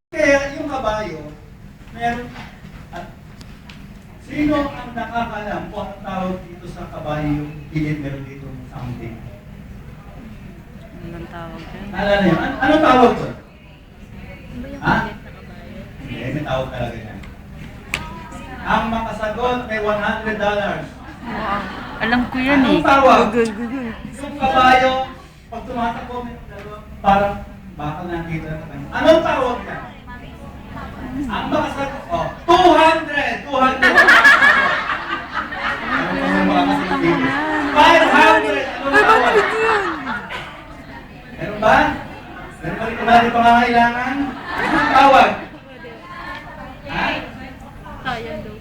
Kaya yung kabayo, meron, at sino ang nakakalam kung anong tawag dito sa kabayo yung gilid meron dito something? Anong tawag dyan? Naalala niyo? Anong tawag doon? Ano ba yung Ha? ulit na kabayo? Hindi, may tawag talaga yan. Ang makasagot may $100. Wow. Alam ko yan eh. Anong tawag? Google. Yung kabayo, pag tumatakbo, may dalawa, parang baka nandito na tayo. Anong tawag yan? Ang makasagot, 200! 200! Ano ba kasi dito? 500! Anong tawag? Meron ba? Meron ba rin natin pangangailangan? Anong tawag? Ha? Kaya daw.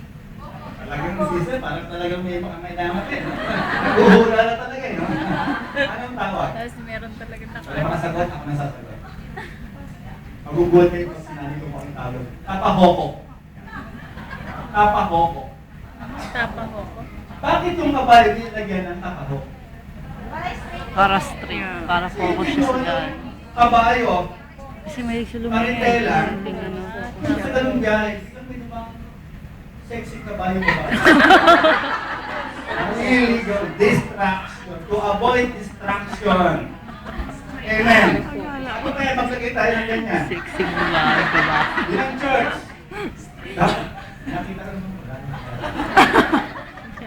Talagang sisa, parang talagang may pangangailangan eh. Naguhula na talaga eh. No? Anong tawag? Tapos meron talaga Wala nakabayo. makasagot, ako nasasagot. Magugulat kayo pag sinabi ko pang tawag. Tapahoko. Tapahoko. Tapaho ko. Bakit yung kabayo nilagyan ng tapahoko? Para straight. Para focus siya sa daan. Kabayo, Kasi may silumay Maritela. ano. sa ganun guys, alam mo yung bang sexy kabayo ba? Really good distraction. To avoid distraction. Amen. Ano kaya maglagay tayo ng ganyan? Sexy mo ba? Diba? Ilang church? Nakita ko naman wala.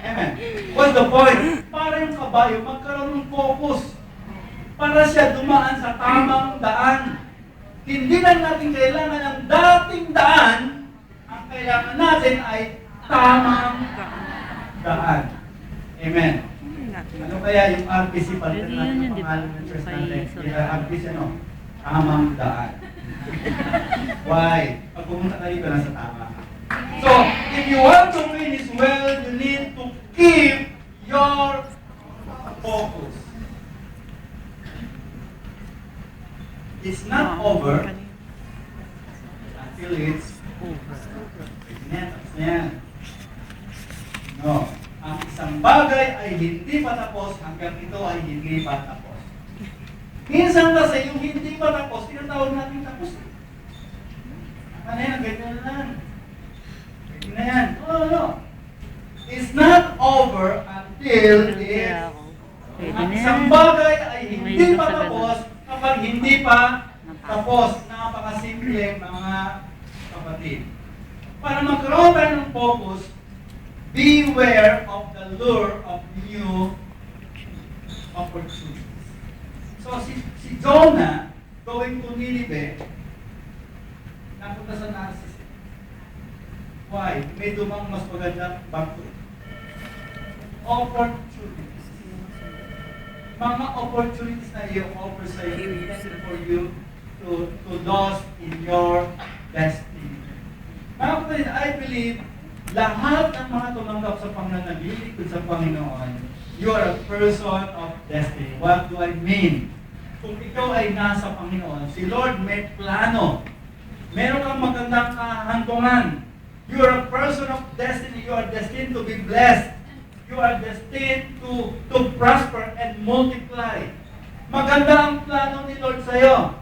Amen. What's the point? Para yung kabayo magkaroon ng focus. Para siya dumaan sa tamang daan. Hindi lang natin kailangan ng dating daan. Ang kailangan natin ay tamang daan. Amen. Ano kaya yung RPC palitan Pwede natin yun, yung di ba? pangalan ng church natin? Kay Kaya RPC ano? Tamang daan. Why? Pag pumunta ka dito, nasa tama ka. So, if you want to finish well, you need to keep your focus. It's not over until it's over. Yan, tapos na yan. No. Ang isang bagay ay hindi pa tapos hanggang ito ay hindi pa tapos. Minsan kasi yung hindi pa tapos, tinatawag natin tapos. Ano yan? Ganyan na lang. Ganyan na yan. No. It's not over until it's... Ang isang bagay ay hindi pa tapos kapag hindi pa tapos. Napakasimple mga kapatid. Para magkaroon tayo ng focus, beware of the lure of new opportunities. So si Jonah going to Nineveh, napunta sa Narcissus. Why? May dumang mas magandang bangko. Opportunities. Mga opportunities na i-offer sa iyo for you to lost in your destiny. Mga kapatid, I believe lahat ng mga tumanggap sa pananalilikod sa Panginoon, you are a person of destiny. What do I mean? Kung ikaw ay nasa Panginoon, si Lord may plano. Meron kang magandang kahantungan. You are a person of destiny. You are destined to be blessed. You are destined to prosper and multiply. Maganda ang plano ni Lord sa iyo.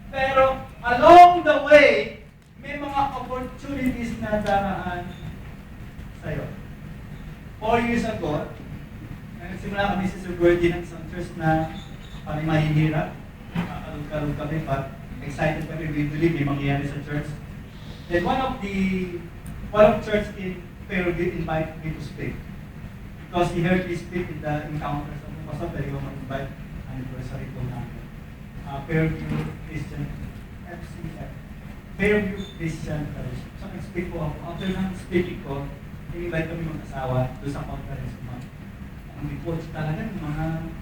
Pero along the way, may mga opportunities na daraan sa'yo. 4 years ago, nagsimula kami sa Suburban ng isang church na kami mahihirap. Kalug-kalug kami, but excited kami. We believe may mangyayari sa church. Then one of church in Fairview invited me to speak. Because he heard me speak in the encounter. So, pastor, pwede ko mag-invite anniversary po namin. Fairview Christian FCF. Fairview Christian Fellowship. So, nag-speak po ako. After ng speaking ko, in-invite kami mag-asawa doon sa conference ko. Ang coach talaga,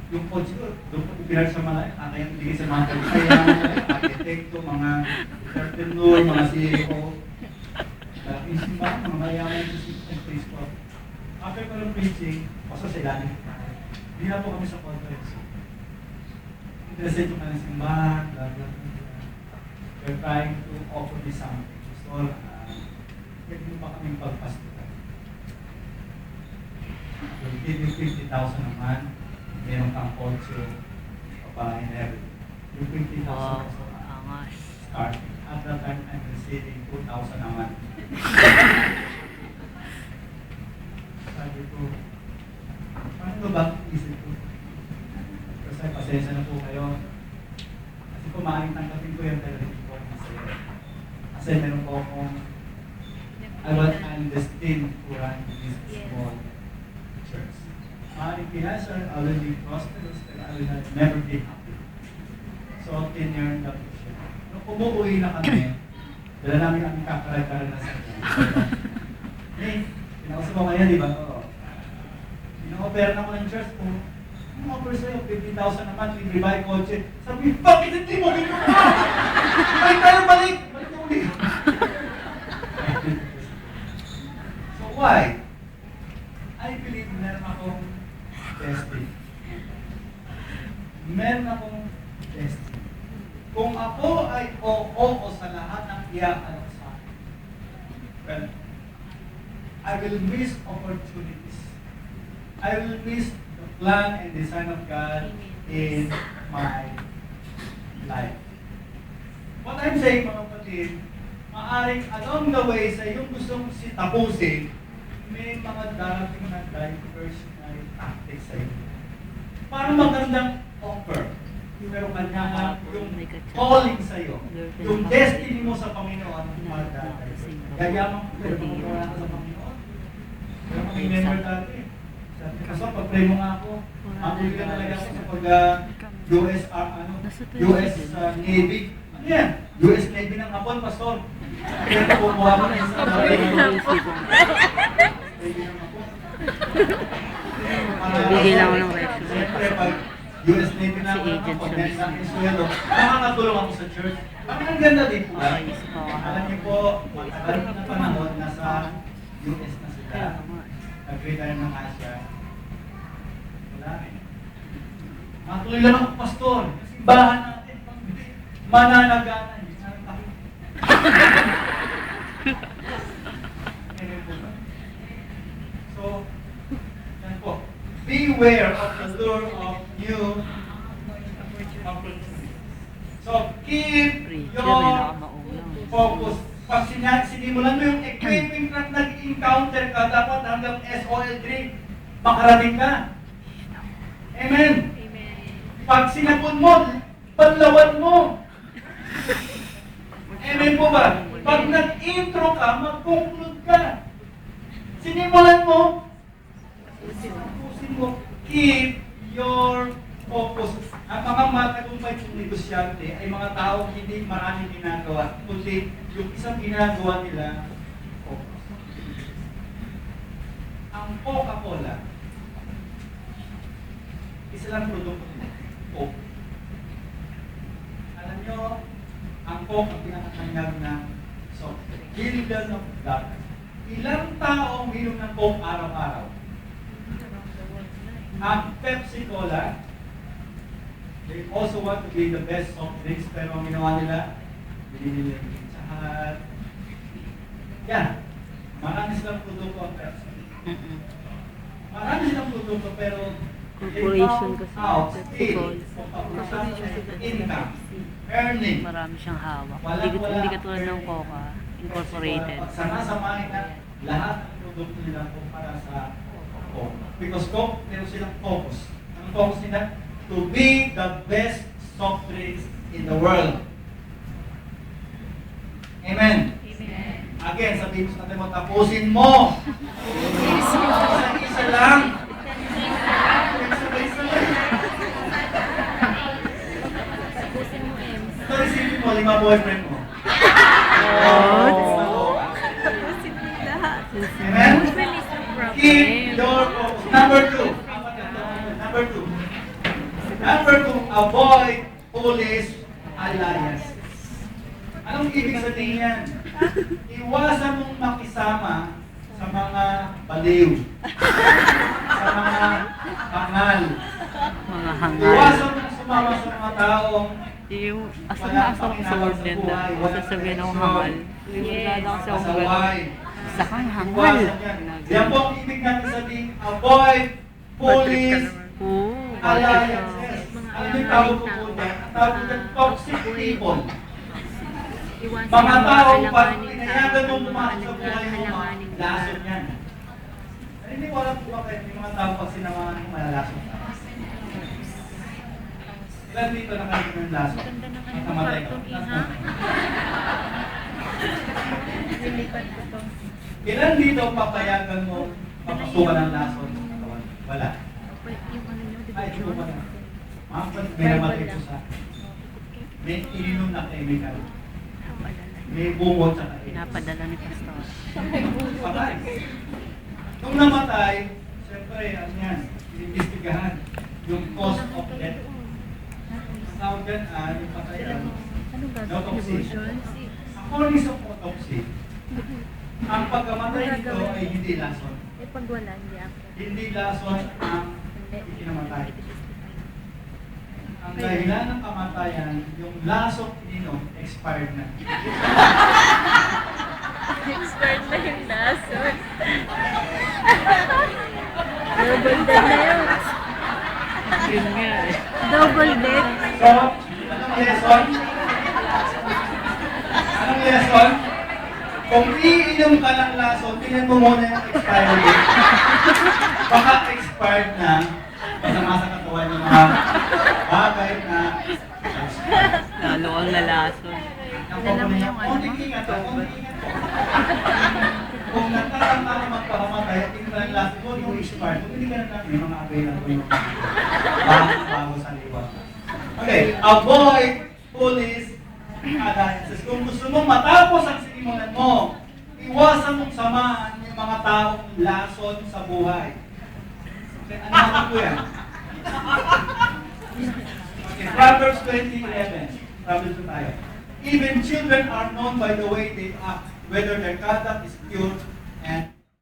yung coach ko, doon ko pinag sa mga kaya bigay sa mga kaya, arkitekto, mga entrepreneur, mga CEO. Yung simbahan, mga mayaman sa system place ko. After ko ng preaching, pasok sa ilalim. Hindi na po kami sa conference. Interested yung kanilang simbahan, blah, blah, blah. We're trying to offer this something. So, pwede mo pa kaming pagpastukan. We'll give you 50,000 a month. Meron kang kotse, babae, and everything. Yung 50,000 Wow, pesos angas. starting. At that time, I'm receiving 2,000 a month. Sabi ko, paano ba isip ko? Kasi pasensya na po kayo. Kasi kung maaaring tanggapin ko yung pero hindi ko masaya. Kasi meron po akong I'm destined to run this small church. Maaaring financial, I will be prosperous, but I will never be happy. So, tenure na po siya. Nung umuwi na kami, dala namin ang kakarag-karag na sa kanya. Hey, pinausap mo ngayon, di ba? Oo. Pina-opera na ko ng church ko. Ano offer sa'yo? 50,000 a month, libre buy kotse. Sabi, bakit hindi mo kinuha? Balik tayo, balik! Balik na ulit. So why? I believe meron akong destiny. Meron akong destiny. Kung ako ay oo sa lahat ng iaalok sa akin, well, I will miss opportunities. I will miss the plan and design of God in my life. What I'm saying, mga kapatid, maaring along the way sa iyong gustong tapusin, may mga darating na diversionary tactics sa iyo. Parang magandang offer. Pero kanya nga yung calling sa iyo, yung destiny mo sa Panginoon, mag-divert. Yayaman ko, pero kumukuha ka sa Panginoon. Pero kami member dati. Sabi ko, pag-pray mo nga ako, makulit ka talaga ako sa US Navy. Ano yan? US Navy ng Hapon, Pastor. Kaya nakukuha mo na isang Navy ng Hapon. Bigay lang ako ng resume. Siyempre, pag US Navy na ako, pag natin sweldo, nakakatulong ako sa church. Ang ganda dito. Alam niyo po, matagal na panahon, nasa US na sila. Nag-retire ng Asia. Wala rin. Matuloy lang ako, Pastor. Simbahan natin. Mananagana. Hindi na rin tayo. So, yan po. Beware of the lure of new opportunities. So, keep your focus. Pag sinimulan mo yung equipping truck nag-encounter ka, dapat hanggang SOL3, makarating ka. Amen. Pag sinapon mo, panlawan mo. Amen po ba? Pag nag-intro ka, mag-conclude ka. Sinimulan mo, tapusin mo. Keep your focus. Ang mga matagumpay kong negosyante ay mga taong hindi maraming ginagawa, kundi yung isang ginagawa nila, focus. Ang Coca-Cola, isa lang produkto nila, Coke. Alam nyo, ang Coke ang pinakatanyag ng soft drink. Billion of dollars. Ilang taong uminom ng Coke araw-araw? Ang Pepsi Cola, they also want to be the best soft drinks, pero ang ginawa nila, binili nila yung Pizza Hut. Yan. Marami silang produkto ang Pepsi. Marami silang produkto, pero Corporation kasi. out, Pepsi still, income, earning. Marami siyang hawak. Wala. Hindi katulad ng Coca Incorporated. Pag sama-samahin na lahat ng produkto nila para sa Coke. Because Coke, meron silang focus. Ang focus nila, to be the best soft drinks in the world. Amen. Again, sabihin mo sa natin mo, tapusin mo. Isa lang. Isa lang. Ito isipin mo, 5 boyfriend mo. Amen? Keep your focus. Number 2. Number 2, avoid foolish alliances. Anong ibig sabihin yan? Iwasan mong makisama sa mga baliw, sa mga hangal. Mga hangal. Iwasan mong sumama sa mga taong Yung asal na asal ko sa word din na sasabihin ng hangal. Wala na kasi akong gano'n. Isa kang hangal. Yan po ang ibig natin sabihin, avoid foolish alliances. Ano yung tawag ko po dyan? Ang tawag ko dyan, toxic people. Iwasan Mga ang tao, pag alanganing pinayagan mo tao, pumasok sa buhay mo, alanganing lason yan. Ay, hindi ko alam kung bakit may mga tao pag sinamahan mo, malalason ka. Ilan dito nakalimutan ng lason? Ganda ng At ano, namatay ka. karton, iha. Nilipat ko to. Ilan dito papayagan mo papasukan ng lason sa katawan? Wala. Yung ano nyo, Ay, ito devotion. pa na. May namatay po sa may ininom na chemical. May bungot sa kain. Pinapadala ni Pastor. Patay. Nung namatay, siyempre, ano yan, inimbestigahan yung cause of death. Tawag yan, yung patayan. Anong Autopsy. devotion? According sa autopsy, ang pagkamatay nito ay hindi lason. Eh, pag wala, hindi ako. Hindi lason ang ikinamatay. Ang dahilan ng kamatayan, yung lasong ininom, expired na. Expired na yung lason. Double dead na yun. Yun nga eh. Double dead. So, anong lesson? Anong lesson? Kung iinom ka ng lason, tingnan mo muna yung expiry date. Baka expired na, masama sa katawan yung mga bagay na Lalo ang lalason. Dala mo yung ano? konting ingat to, konting ingat to. Kung nagtatanda ka magpakamatay at tingnan ng lason mo, yung expired, kung hindi ka na may mga available yung bago sa liwa. Okay, avoid foolish alliances. Kung gusto mong matapos ang sinimulan mo, iwasan mong samahan yung mga taong lason sa buhay. Okay, ano naman po yan? Okay, Proverbs 20:11. Proverbs po tayo. Even children are known by the way they act, whether their conduct is pure